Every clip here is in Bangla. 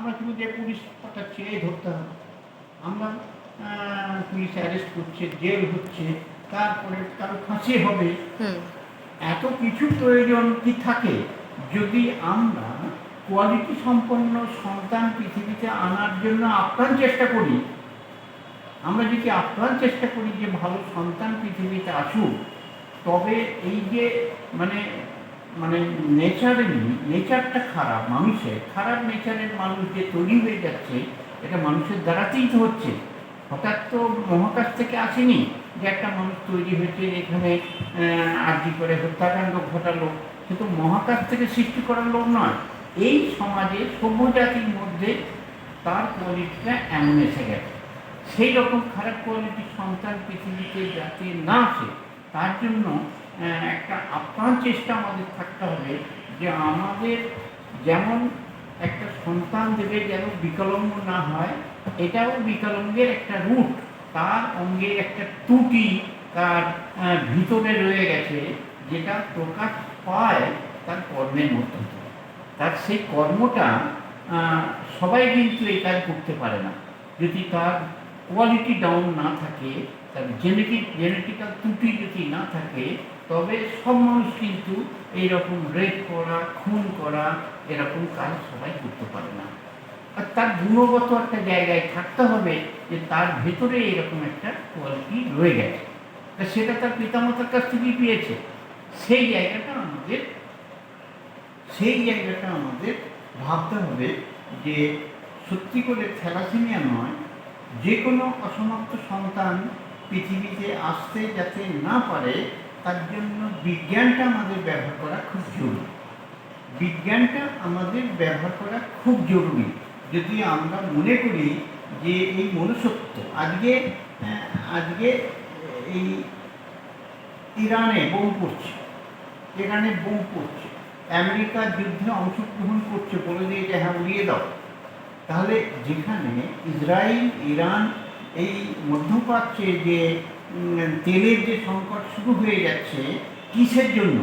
আমরা কিন্তু যে পুলিশ পাঠাচ্ছি এই ধরতে হবে, আমরা পুলিশ অ্যারেস্ট করছে, জেল হচ্ছে, তারপরে কারো ফাঁসি হবে, এত কিছু প্রয়োজন কি থাকে যদি আমরা কোয়ালিটি সম্পন্ন সন্তান পৃথিবীতে আনার জন্য আপ্রাণ চেষ্টা করি। আমরা যদি আপ্রাণ চেষ্টা করি যে ভালো সন্তান পৃথিবীতে আসুক, তবে এই যে মানে মানে নেচারটা খারাপ, মানুষের খারাপ নেচারের মানুষ যে তৈরি হয়ে যাচ্ছে, এটা মানুষের দ্বারাতেই তো হচ্ছে। হঠাৎ তো মহাকাশ থেকে আসেনি যে একটা মানুষ তৈরি হয়েছে এখানে আর্জি করে হত্যাকাণ্ড ঘটালো, সে তো মহাকাশ থেকে সৃষ্টি করার লোক নয়। এই সমাজে সভ্য জাতির মধ্যে তার কোয়ালিটিটা এমন এসে গেছে। সেই রকম খারাপ কোয়ালিটির সন্তান পৃথিবীতে যাতে না আসে, তার জন্য একটা আপ্রাণ চেষ্টা আমাদের থাকতে হবে যে আমাদের যেমন একটা সন্তান দেবে যেন বিকলাঙ্গ না হয়, এটাও বিকলাঙ্গের একটা রূট, তার অঙ্গের একটা ত্রুটি তার ভিতরে রয়ে গেছে, যেটা প্রকাশ পায় তার কর্মের মধ্যে। তার সেই কর্মটা সবাই কিন্তু এই কাজ করতে পারে না। যদি তার কোয়ালিটি ডাউন না থাকে, তার জেনেটিক্যাল ত্রুটি যদি না থাকে, তবে সব মানুষ কিন্তু এইরকম রেপ করা, খুন করা, এরকম কাজ সবাই করতে পারে না। আর তার গুণগত একটা জায়গায় থাকতে হবে যে তার ভেতরে এরকম একটা কোয়ালিটি রয়ে গেছে, তা সেটা তার পিতামাতার কাছ থেকেই পেয়েছে। সেই জায়গাটা আমাদের ভাবতে হবে যে সত্যি করে থ্যালাসেমিয়া নয়, যে কোনো অসমাপ্ত সন্তান পৃথিবীতে আসতে যাতে না পারে, তার জন্য বিজ্ঞানটা আমাদের ব্যবহার করা খুব জরুরি। বিজ্ঞানটা আমাদের ব্যবহার করা খুব জরুরি। যদি আমরা মনে করি যে এই মনুষ্যত্ব আজকে এই ইরানে বোম পড়ছে, আমেরিকা যুদ্ধে অংশগ্রহণ করছে, বলে দিয়ে যে হ্যাঁ উড়িয়ে দাও, তাহলে যেখানে ইসরায়েল ইরান এই মধ্যপ্রাচ্যে যে তেলের যে সংকট শুরু হয়ে যাচ্ছে, কিসের জন্য?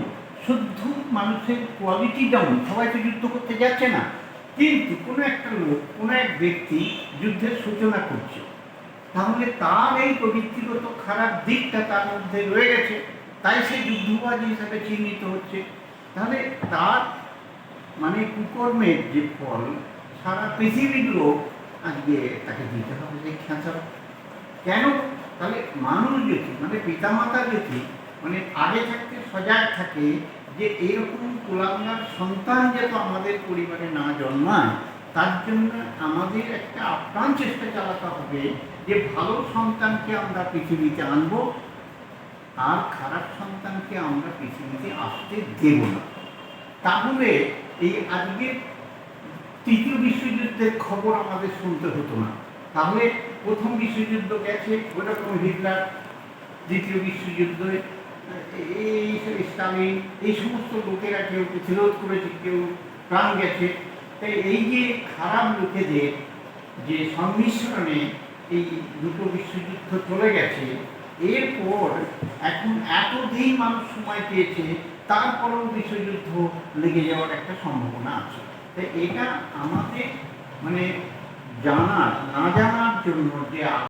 শুদ্ধ মানুষের কোয়ালিটি ডাউন। সবাই তো যুদ্ধ করতে যাচ্ছে না, কিন্তু কোনো একটা লোক, কোনো এক ব্যক্তি যুদ্ধের সূচনা করছে, তাহলে তার এই প্রবৃত্তিগত খারাপ দিকটা তার মধ্যে রয়ে গেছে, তাই সে যুদ্ধবাজ হিসাবে চিহ্নিত হচ্ছে। তাহলে তার মানে কুকর্মের যে ফল সারা পৃথিবীর লোক আজকে তাকে দিতে হবে যে খেঁচা। কেন? তাহলে মানুষ যদি পিতামাতা যদি আগে থাকতে সজাগ থাকে যে এরকম কুলাঙ্গার সন্তান যেন আমাদের পরিবারে না জন্মায়, তার জন্য আমাদের একটা আপ্রাণ চেষ্টা চালাতে হবে যে ভালো সন্তানকে আমরা পৃথিবীতে আনব, আর খারাপ সন্তানকে আমরা পৃথিবীতে আসতে দেব না। তাহলে এই আজকের তৃতীয় বিশ্বযুদ্ধের খবর আমাদের শুনতে হতো না। তাহলে প্রথম বিশ্বযুদ্ধ গেছে, ওরকম হিটলার, দ্বিতীয় বিশ্বযুদ্ধে এই স্টালিন, এই সমস্ত লোকেরা কেউ প্রতিরোধ করেছে, কেউ প্রাণ গেছে। তাই এই যে খারাপ লোকেদের যে সংমিশ্রণে এই দুটো বিশ্বযুদ্ধ চলে গেছে, এরপর এখন এতদিন মানুষ সময় পেয়েছে, তারপরেও বিশ্বযুদ্ধ লেগে যাওয়ার একটা সম্ভাবনা আছে। তাই এটা আমাদের না জানার জন্য যে